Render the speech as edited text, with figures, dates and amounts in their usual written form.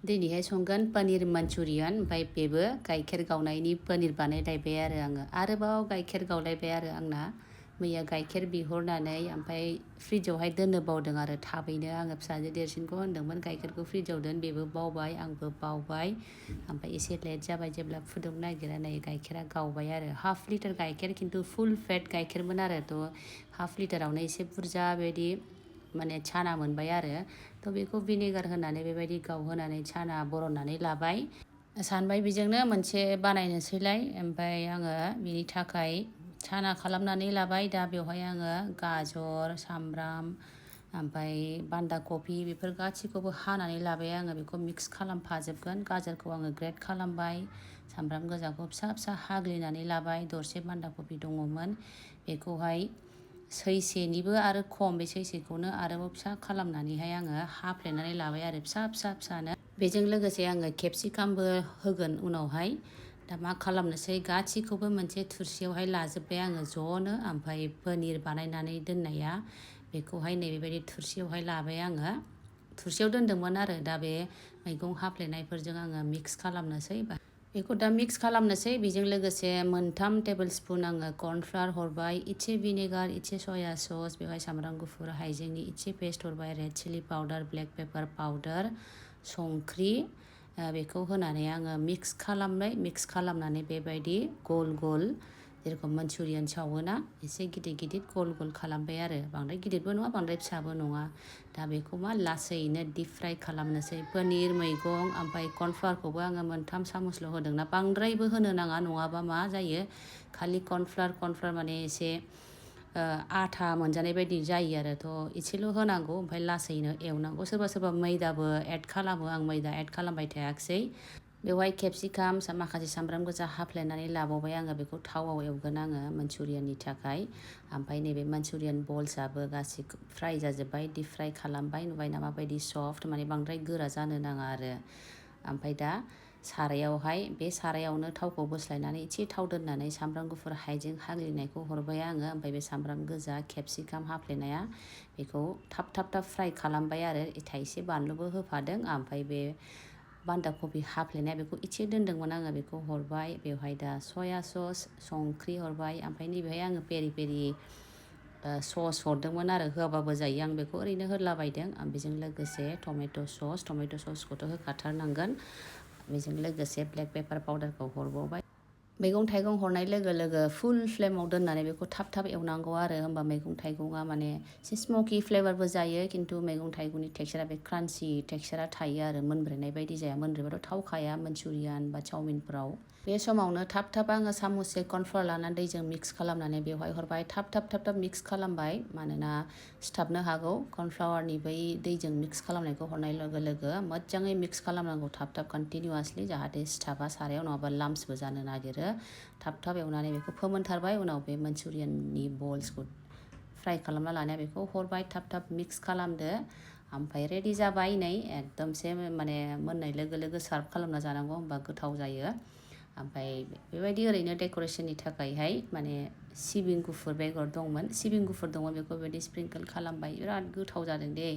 दिनैहाय संगोन पनीर मानचुरियान ओमफ्राय बेबो गाइखेर गावनायनि पनीर बानायलायबाय आरो आङो आरोबाव गाइखेर गावलायबाय आरो आंना मैया गाइखेर बिहरनानै ओमफ्राय फ्रिजावहाय दोननो बावदों आरो थाबैनो आङो फिसाजो देरसिनखौ होनदोंमोन गाइखेरखौ फ्रिजाव दोन बेबो बावबाय आंबो बावबाय ओमफ्राय एसे लेट जाबाय जेब्ला फुदुंनो नागिरा नै गाइखेरा गावबाय आरो हाफ लिटार गाइखेर खिन्थु फुल फेट गाइखेरमोन आरो थ' हाफ लिटारावनो एसे बुरजा बेबायदि माने छाना मोनबाय आरो थ' बेखौ भिनेगार होनानै बेबायदि गावहोनानै छाना बरननानै लाबाय सानबाय बेजोंनो मोनसे बानायनोसैलाय ओमफ्राय आङो बिनि थाखाय छाना खालामनानै लाबाय दा बेवहाय आङो गाजर सामब्राम ओमफ्राय बान्दा कफि बेफोर गासैखौबो हानानै लाबाय आङो बेखौ मिक्स खालामफाजोबगोन गाजरखौ आङो ग्रेट खालामबाय सामब्राम गोजाखौ फिसा फिसा हाग्लिनानै लाबाय दरसे बान्दा कफि दङमोन बेखौहाय सैसेनिबो आरो खम बे सैसेखौनो आरोबाव फिसा खालामनानैहाय आङो हाफ्लेनानै लाबाय आरो फिसा फिसानो बेजों लोगोसे आङो केपसिकामबो होगोन उनावहाय दा मा खालामनोसै गासैखौबो मोनसे थुरसियावहाय लाजोब्बाय आङो ज'नो ओमफ्राय पनिर बानायनानै दोननाया बेखौहाय नैबेबायदि थुरसियावहाय लाबाय आङो थुरसियाव दोनदोंमोन आरो दा बे मैगं हाफ्लेनायफोरजों आङो मिक्स खालामनोसै बेखौ दा मिक्स खालामनोसै बेजों लोगोसे 3 टेबोल स्पुन आङो कर्नफ्लावर हरबाय इसे भिनेगार इसे सया सस बेवहाय सामब्राम गुफुर हाइजेंनि इसे पेस्ट हरबाय red chilli powder black pepper powder संख्रि बेखौ होनानै आङो मिक्स खालामनानै बेबायदि गल गल जेरखम मानचुरियान सावोना एसे गिदिर गिदिर गल गल खालामबाय आरो बांद्राय गिदिरबो नङा बांद्राय फिसाबो नङा दा बेखौ मा लासैनो डीप फ्राय खालामनोसै पनिर मैगं ओमफ्राय कर्नफ्लावरखौबो आङो 3 सामुसल' होदोंना बांद्रायबो होनो नाङा नङाबा मा जायो खालि कर्नफ्लावर माने एसे आथा मोनजानाय बायदि जायो आरो थ' एसेल' होनांगौ ओमफ्राय लासैनो एवनांगौ सोरबा सोरबा मैदाबो एड खालामो आं मैदा एड खालामबाय थायाखिसै बेवहाय केपसिकाम माखासे सामब्राम गोजा हाफ्लेनानै लाबावबाय आङो बेखौ थावआव एवगोन आङो मानचुरियाननि थाखाय ओमफ्राय नैबे मानचुरियान बल्सआबो गासै फ्राय जाजोब्बाय डीप फ्राय खालामबाय नुबाय ना माबायदि सफ्ट माने बांद्राय गोरा जानो नाङा आरो ओमफ्राय दा सारायावहाय बे सारायावनो थावखौ बोस्लायनानै एसे थाव दोननानै सामब्राम गुफुर हाइजें हाग्लिनायखौ हरबाय आङो ओमफ्राय बे सामब्राम गोजा केपसिकाम हाफ्लेनाया बेखौ थाब फ्राय खालामबाय आरो एसे बानलुबो होफादों ओमफ्राय बे बान्दा कफि हाफ्लेनाया बेखौ एसे दोनदोंमोन आङो बेखौ हरबाय बेवहाय दा सया सस संख्रि हरबाय ओमफ्राय नैबेहाय आङो पेरि पेरि सस हरदोंमोन आरो होआबाबो जायो आं बेखौ ओरैनो होलाबायदों बेजों लोगोसे टमेट' ससखौथ' होखाथारनांगोन बेजों लोगोसे ब्लेक पेपार पाउडारखौ हरबावबाय मैगं थाइगं हरनाय लोगो लोगो फुल फ्लेमाव दोननानै बेखौ थाब एवनांगौ आरो होमबा मैगं थाइगङा माने एसे स्मकि फ्लेभारबो जायो खिन्थु मैगं थाइगंनि टेक्सचारा बे क्रान्चि टेक्सचारा थायो आरो मोनब्रेनाय बायदि जाया मोनब्रेबाथ' थावखाया मानचुरियान बा चावमिनफ्राव बे समावनो थाब आङो सामुससे कर्नफ्लावर लानानै दैजों मिक्स खालामनानै बेवहाय हरबाय थाब मिक्स खालामबाय मानोना सिथाबनो हागौ कर्नफ्लावारनि बै दैजों मिक्स खालामनायखौ हरनाय लोगो लोगो मोजाङै मिक्स खालामनांगौ थाब कन्टिनिउवासलि जाहाथे सिथाबा सारायाव नङाबा लाम्सबो जानो नागिरो थाब एवनानै बेखौ फोमोनथारबाय उनाव बे मानचुरियाननि बल्सखौ फ्राय खालामना लानाया बेखौ हरबाय थाब मिक्स खालामदो ओमफ्राय रेडि जाबाय नै एकदमसे माने मोननाय लोगो लोगो सार्भ खालामना जानांगौ होमबा गोथाव जायो ओमफ्राय बेबायदि ओरैनो डेक'रेसननि थाखायहाय माने सिबिं गुफुर बेगर दंमोन बेखौ बेबायदि स्प्रिंकल खालामबाय बिराद गोथाव जादों दे।